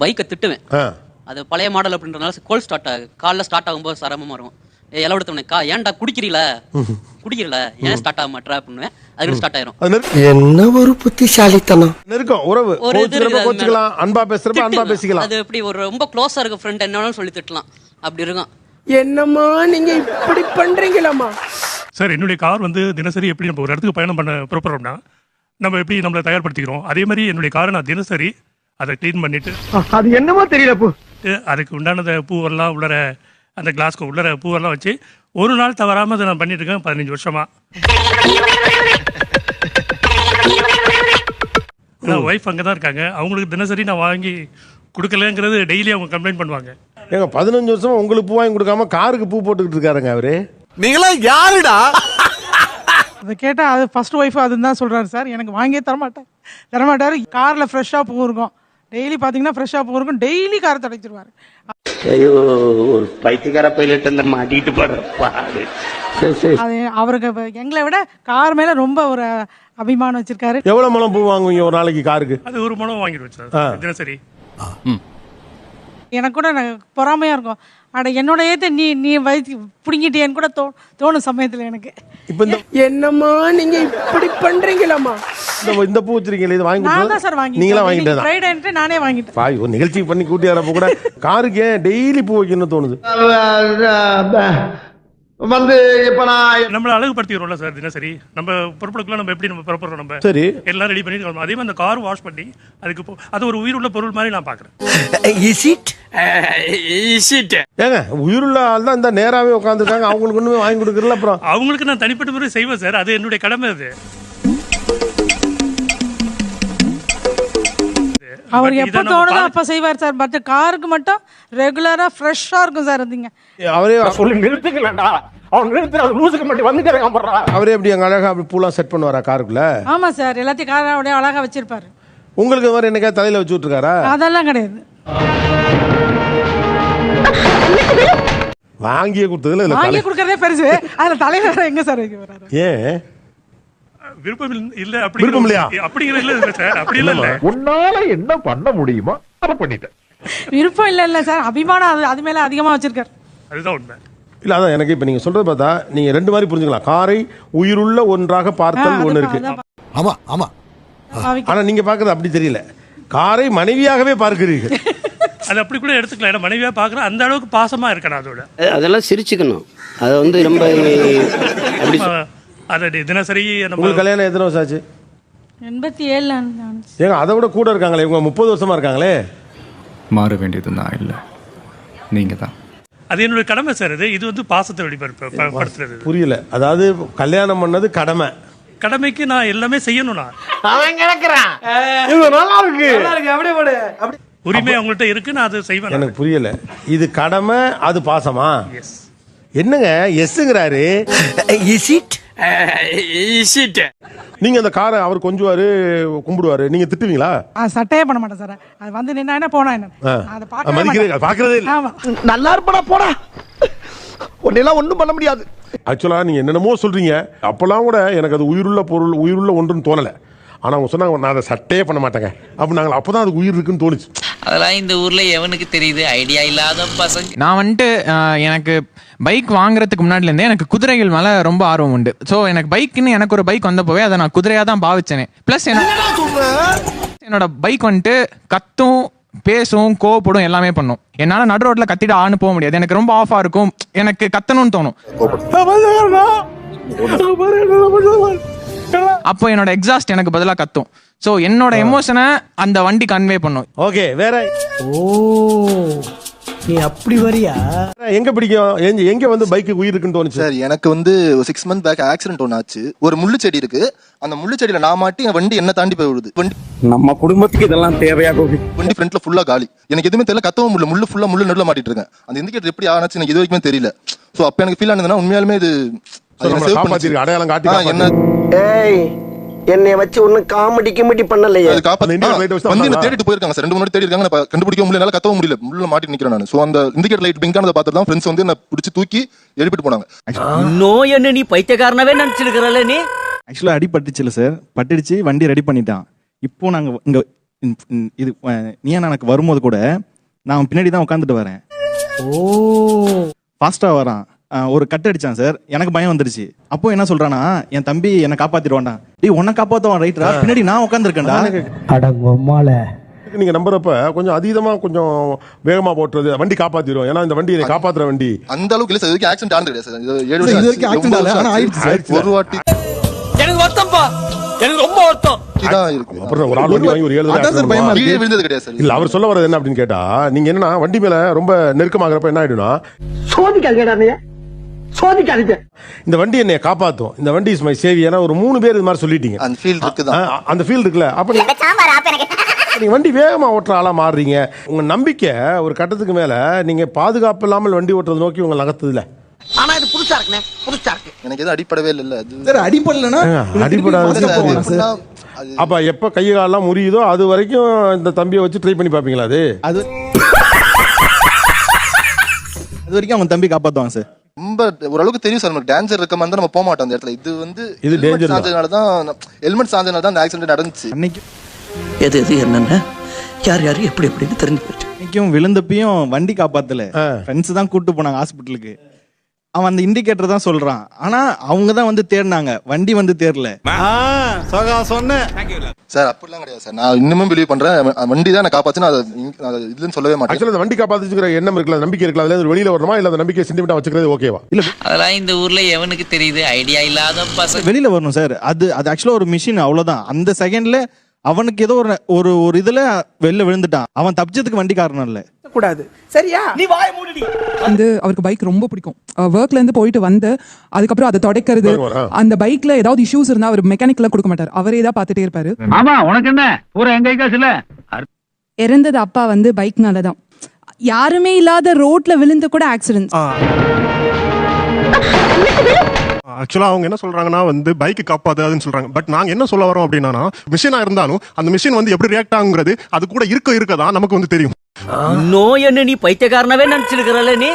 பைக்கை திட்டுவேன். அது பழைய மாடல் அப்படின்றதுனால கோல்ட் ஸ்டார்ட் ஆகும். காலைல ஸ்டார்ட் ஆகும்போது சிரமமா இருக்கும். எல்லாம் எடுத்தவனே ஏன்டா குடிக்கிறீல ஏன் ஸ்டார்ட் ஆக மாட்டேற அப்படின்னு அதுக்கு ஸ்டார்ட் ஆயிரும். என்ன ஒரு புத்திசாலித்தனம். நெருக்கம் உறவு கோச்சிக்கலாம், அன்பா பேசுறப்ப அன்பா பேசிக்கலாம். அது எப்படி ஒரு ரொம்ப க்ளோஸா இருக்க ஃப்ரெண்ட் என்னன்னு சொல்லி திட்டலாம் அப்படி இருக்கும். என்னம்மா நீங்க இப்படி பண்றீங்களாமா சார்? என்னுடைய கார் வந்து தினசரி எப்படி நம்ம ஒரு இடத்துக்கு பயணம் பண்ண புறப்படுறோம்னா நம்ம எப்படி நம்மளை தயார்படுத்திக்கிறோம், அதே மாதிரி என்னுடைய காரை நான் தினசரி அதை க்ளீன் பண்ணிட்டு அது என்னமோ தெரியல அதுக்கு உண்டானத பூவெல்லாம் உள்ளர அந்த கிளாஸ்க்கு உள்ளர பூவெல்லாம் வச்சு ஒரு நாள் தவறாம அதை நான் பண்ணிட்டு இருக்கேன் 15 வருஷமா. ஒய்ஃப் அங்கே தான் இருக்காங்க. அவங்களுக்கு தினசரி நான் வாங்கி கொடுக்கலங்கிறது டெய்லி அவங்க கம்ப்ளைண்ட் பண்ணுவாங்க. ஏங்க 15 வருஷமா உங்களுக்கு பூ வாங்கி கொடுக்காம காருக்கு பூ போட்டுக்கிட்டு இருக்காருங்க அவரு. நீங்களா யாருடா? அதை கேட்டா அது ஃபர்ஸ்ட் ஒய்ஃப் அதுன்னு தான் சொல்றாரு சார். எனக்கு வாங்கியே தரமாட்டாரு. கார்ல ஃப்ரெஷ்ஷா பூ இருக்கும். டெய்லி பாத்தீங்கன்னா ஃப்ரெஷ்ஷா பூ இருக்கும். டெய்லி காரை தடைச்சிருவாரு. ஐயோ, ஒரு பைத்தியக்கார பைலட் அந்த மாட்டிட்டு பாரு. அது அவருக்கு எங்களை விட கார் மேல ரொம்ப ஒரு அபிமானம் வச்சிருக்காரு. எவ்வளவு முழம் பூ வாங்குவீங்க ஒரு நாளைக்கு காருக்கு? அது ஒரு முழம் வாங்கிடுவேன் சார் தினசரி. எனக்கு கூட பொறாமையா இருக்கும். அட என்னோட ஏத்த நீ வயிற்று பிடிங்கிட்டேன்னு கூட தோணும் சமயத்துல எனக்கு. இப்ப என்னம்மா நீங்க இப்படி பண்றீங்களாமா? இந்த பூ வச்சிருக்கீங்களா, இது வாங்கி நான் தான் சார் வாங்கிட்டேன். நீங்களா வாங்கிட்டேன்? ஃப்ரைடே நானே வாங்கிட்டேன். பாய் ஒரு நிகழ்ச்சி பண்ணி கூட்டி வரப்ப கூட காருக்கு ஏன் டெய்லி பூ வைக்கணும்னு தோணுது? வந்து இப்ப நான் நம்மள அழகுபடுத்திடுறோம்ல சார் தினசரி. நம்ம பொறுப்புக்குள்ள நம்ம எப்படி நம்ம புறப்படுறோம், நம்ம சரி எல்லாம் ரெடி பண்ணி அதே மாதிரி அந்த கார் வாஷ் பண்ணி அதுக்கு அது ஒரு உயிருள்ள பொருள் மாதிரி நான் பாக்குறேன். ஏங்க உயிருள்ள ஆள் தான் இந்த நேராவே உட்காந்துருக்காங்க, அவங்களுக்கு ஒண்ணுமே வாங்கி கொடுக்கறல. அப்புறம் அவங்களுக்கு நான் தனிப்பட்ட முறை செய்வேன் சார், அது என்னுடைய கடமை. அது அவர் எப்ப தோணுதோ அப்ப செய்வார் சார். பட் காருக்கு மட்டும் ரெகுலரா ஃப்ரெஷ்ஷா இருக்கும் சார். அதுங்க அவரே சொல்லி நிறுத்துக்கலடா, அவன் நிறுத்துற லூசுக்கு மட்டும் வந்துட்டேன். அவரே எப்படி அங்க அழகா அப்படி பூலாம் செட் பண்ணுவாரா காருக்குள்ள? ஆமா சார், எல்லாத்தையும் காரை அப்படியே அழகா வச்சிருப்பாரு. உங்களுக்கு மாதிரி என்னக்கா தலையில வச்சு விட்டுருக்காரா? அதெல்லாம் கிடையாது. வாங்கியே கொடுத்ததுல வாங்கி கொடுக்கறதே பெருசு, அதுல தலையில எங்க சார் வைக்க வராரு? ஏன் விருப்பம் இல்ல? அப்படி விருப்பம் இல்லையா? அப்படிங்கிற இல்ல சார், அப்படி இல்ல. உன்னால என்ன பண்ண முடியுமோ அதை பண்ணிட்டேன். விருப்பம் இல்ல சார், அபிமானம் அது மேல அதிகமா வச்சிருக்காரு. அதுதான் உண்மை. இல்ல அதான் எனக்கு இப்ப நீங்க சொல்றது பார்த்தா நீங்க ரெண்டு மாதிரி புரிஞ்சுக்கலாம். காரை உயிருள்ள ஒன்றாக பார்த்தல் ஒண்ணு இருக்கு. ஆமா ஆமா. ஆனா நீங்க பாக்குறது அப்படி தெரியல. காரை மனைவியாகவே பார்க்கிறீர்கள். அது அப்படி கூட எடுத்துக்கலாம். ஏன்னா மனைவியா பாக்குறேன், அந்த அளவுக்கு பாசமா இருக்கணும் அதோட. அதெல்லாம் சிரிச்சுக்கணும். அது வந்து ரொம்ப அப்படி அது தினசரி. உங்களுக்கு கல்யாணம் எத்தனை வருஷம் ஆச்சு? 87. ஏங்க அதை விட கூட இருக்காங்களே, இவங்க 30 வருஷமா இருக்காங்களே. மாற வேண்டியது நான் இல்லை, நீங்க தான். அது என்னுடைய கடமை சார். இது வந்து பாசத்தை வெளிப்படுத்துறது. புரியல. அதாவது கல்யாணம் பண்ணது கடமை, கடமைக்கு நான் எல்லாமே செய்யணும். நான் அவன் கிடக்குறான், இது நல்லா இருக்கு, அப்படியே போடு. உரிமை அவங்கள்ட்ட இருக்கு, நான் அதை செய்வேன். எனக்கு புரியல. இது கடமை, அது பாசமா? எஸ். என்னங்க எஸ்ங்கிறாரு? நீங்க அந்த காரை அவர் கொஞ்சுவாரு கும்பிடுவாரு, நீங்க திட்டுவீங்களா? சட்டையே பண்ண மாட்டேன் சார். அது வந்து நின்னா என்ன போனா என்ன, அதை பாக்குறதே இல்ல. நல்லா இருப்படா போடா, ஒன்னெல்லாம் ஒண்ணும் பண்ண முடியாது. ஆக்சுவலா நீங்க என்னென்னமோ சொல்றீங்க. அப்பெல்லாம் கூட எனக்கு அது உயிருள்ள பொருள், உயிருள்ள ஒன்றுன்னு தோணல. ஆனா அவங்க சொன்னாங்க நான் அதை சட்டையே பண்ண மாட்டேங்க அப்ப நாங்கள் அப்பதான் அது உயிர் இருக்குன்னு தோணுச்சு. அதெல்லாம் இந்த ஊர்ல எவனுக்கு தெரியுது? ஐடியா இல்லாத பசங்க. நான் வந்துட்டு எனக்கு பைக் வாங்குறதுக்கு முன்னாடிலேருந்தே எனக்கு குதிரைகள் மேலே ரொம்ப ஆர்வம் உண்டு. ஸோ எனக்கு பைக்குன்னு எனக்கு ஒரு பைக் வந்தப்போவே அதை நான் குதிரையாக தான் பாவிச்சேனே. ப்ளஸ் என்னோட பைக் வந்துட்டு கத்தும், பேசும், கோவப்படும், எல்லாமே பண்ணும். என்னால் நடு ரோட்டில் கத்திட்டு ஆன்னு போக முடியாது. எனக்கு ரொம்ப ஆஃபாக இருக்கும், எனக்கு கத்தணும்னு தோணும். அப்போ என்னோட எக்ஸாஸ்ட் எனக்கு பதிலாக கத்தும். ஸோ என்னோட எமோஷனை அந்த வண்டி கன்வே பண்ணும். ஓகே, வேற? ஓ, நீ அப்படி வரியா? எங்க பிடிக்கும், எங்க வந்து பைக்கு உயிர் இருக்குன்னு தோணுச்சு? சார் எனக்கு வந்து 6 months பேக் ஆக்சிடென்ட் ஒன்று ஆச்சு. ஒரு முள்ளு செடி இருக்கு, அந்த முள்ளு செடியில நான் மாட்டி என் வண்டி என்ன தாண்டி போய் விடுது. நம்ம குடும்பத்துக்கு இதெல்லாம் தேவையா? வண்டி ஃப்ரண்ட்ல ஃபுல்லா காலி. எனக்கு எதுவுமே தெரியல, கத்தவும் முடியல, முள்ளு ஃபுல்லா முள்ளு நடுல மாட்டிட்டு இருக்கேன். அந்த இண்டிகேட்டர் எப்படி ஆனாச்சு எனக்கு இது வரைக்கும் தெரியல. ஸோ அப்ப எனக்கு ஃபீல் ஆனதுன்னா உண்மையாலுமே இது அடையாளம் காட்டி என்ன என்னை வச்சு ஒன்னும் காமெடி கிமெடி பண்ணலையே. தேடிட்டு போயிருக்காங்க சார், 2 மணி நேரம் தேடி இருக்காங்க. கண்டுபிடிக்க முடியல, கத்தவும் முடியல, முள்ள மாட்டி நிக்கிறேன் நான். சோ அந்த இண்டிகேட்டர் லைட் பிங்க் ஆனதை பார்த்து தான் ஃப்ரெண்ட்ஸ் வந்து என்ன பிடிச்சி தூக்கி எழுப்பிட்டு போனாங்க. இன்னும் என்ன நீ பைத்தியக்காரனாவே நினைச்சிருக்கிறல்ல நீ? ஆக்சுவலாக அடிபட்டுச்சுல சார், பட்டுடுச்சு, வண்டி ரெடி பண்ணிட்டான். இப்போ நாங்கள் இங்கே இது நீயா எனக்கு வரும்போது கூட நான் பின்னாடி தான் உட்காந்துட்டு வரேன். ஃபாஸ்டா வரான். ஒரு கட் அடிச்சான் சார், எனக்கு பயம் வந்துருச்சு. அப்போ என்ன சொல்றானா, என் தம்பி என்ன காப்பாத்திடுவான்டா. டேய் உன்னை காப்பாத்துவான் ரைட்டரா, பின்னாடி நான் உட்காந்துருக்கேன்டா. நீங்க நம்புறப்ப கொஞ்சம் அதீதமா கொஞ்சம் வேகமா போட்டுறது வண்டி காப்பாத்திரும். ஏன்னா இந்த வண்டி என்னை காப்பாத்துற வண்டி. அந்த அளவுக்கு இல்ல சார், இதுக்கு ஆக்சிடென்ட் ஆனது கிடையாது சார். இது 7 இது வரைக்கும் accident ஆகல, ஆனா ஆயிடுச்சு சார். ஒரு வாட்டி எனக்கு வருத்தம்ப்பா, எனக்கு ரொம்ப வருத்தம். இதான் இருக்கு. அப்புறம் ஒரு ஆள் வண்டி வாங்கி ஒரு 7 அதான் சார் பயமா கீழே இருக்கு. விழுந்தது கிடையாது சார். இல்ல அவர் சொல்ல வர்றது என்ன அப்படின்னு கேட்டா, நீங்க என்னன்னா வண்டி மேல ரொம்ப நெருக்கமாகறப்ப என்ன ஆயிடும்னா, சோதிக்காதீங்க. இந்த வண்டி என்னை காப்பாத்தும், இந்த வண்டி இஸ் மை சேவி, ஏன்னா ஒரு 3 பேர் இது மாதிரி சொல்லிட்டீங்க. அந்த ஃபீல் இருக்குதான். அந்த ஃபீல் இருக்குல்ல. அப்ப நீங்க வண்டி வேகமா ஓட்டுற ஆளா மாறுறீங்க. உங்க நம்பிக்கை ஒரு கட்டத்துக்கு மேல நீங்க பாதுகாப்பு இல்லாமல் வண்டி ஓட்டுறது நோக்கி உங்க நகர்த்துதுல. ஆனா இது புதுசா இருக்குனே, புதுசா இருக்கு. எனக்கு எதுவும் அடிப்படவே இல்ல. அது சார் அடிப்படலனா அடிப்படாது. அப்ப எப்ப கை காலெல்லாம் முறியுதோ அது வரைக்கும் இந்த தம்பியை வச்சு ட்ரை பண்ணி பாப்பீங்களா? அது வரைக்கும் அவன் தம்பி காப்பாத்துவான் சார். ரொம்ப ஓரளவுக்கு தெரியும் சார், நமக்கு டேஞ்சர் இருக்க மாதிரி நம்ம போக மாட்டோம் அந்த இடத்துல. இது வந்து இது danger தான். ஹெல்மெட் சாஞ்சனால தான் அந்த ஆக்சிடென்ட் நடந்துச்சு. அன்னைக்கு எது என்னென்ன யார் யார் எப்படி எப்படின்னு தெரிஞ்சு போச்சு. அன்னைக்கும் விழுந்தப்பையும் வண்டி காப்பாத்தல, ஃப்ரெண்ட்ஸ் தான் கூட்டு போனாங்க ஹாஸ்பிட்டலுக்கு. அவன் அந்த இண்டிகேட்டர் தான் சொல்றான், ஆனா அவங்க தான் வந்து தேடினாங்க, வண்டி வந்து தேடல. சார் அப்படிலாம் கிடையாது சார். நான் இன்னமும் பிலீவ் பண்றேன், வண்டி தான் நான் காப்பாத்துன்னு அதை இதுன்னு சொல்லவே மாட்டேன். ஆக்சுவலா அந்த வண்டி காப்பாத்துக்கிற எண்ணம் இருக்குல்ல, நம்பிக்கை இருக்குல்ல, அதுல இருந்து வெளியில வரணுமா இல்ல அந்த நம்பிக்கை சென்டிமெண்டா வச்சுக்கிறது ஓகேவா? இல்ல அதெல்லாம் இந்த ஊர்ல எவனுக்கு தெரியுது? ஐடியா இல்லாத பசங்க வெளியில வரணும் சார். அது ஆக்சுவலா ஒரு மிஷின், அவ்வளவுதான். அந்த செகண்ட்ல அவனுக்கு ஏதோ ஒரு இதுல வெளில விழுந்துட்டான். அவன் தப்பிச்சதுக்கு வண்டி காரணம் இல்ல. கூடாது சரியா? நீ வாய மூடிடி. வந்து அவருக்கு பைக் ரொம்ப பிடிக்கும். ஒர்க்ல இருந்து போயிட்டு வந்து அதுக்கப்புறம் அதை தொடக்கிறது, அந்த பைக்ல ஏதாவது இஷ்யூஸ் இருந்தா அவர் மெக்கானிக்ல கொடுக்க மாட்டார், அவரே தான் பார்த்துட்டே இருப்பாரு. ஆமா, உனக்கு என்ன பூரா எங்க காசு இல்ல. இறந்தது அப்பா வந்து பைக்னால தான். யாருமே இல்லாத ரோட்ல விழுந்து கூட ஆக்சிடென்ட். ஆக்சுவலா அவங்க என்ன சொல்றாங்கன்னா வந்து பைக் காப்பாதாதுன்னு சொல்றாங்க. பட் நாங்க என்ன சொல்ல வரோம் அப்படின்னா, மிஷினா இருந்தாலும் அந்த மிஷின் வந்து எப்படி ரியாக்ட் ஆகுங்கிறது அது கூட இருக்கதான் நமக்கு வந்து தெரியும். இன்னும் என்ன நீ பைத்தியக்காரனவே நினைச்சிருக்கிறல்ல நீ?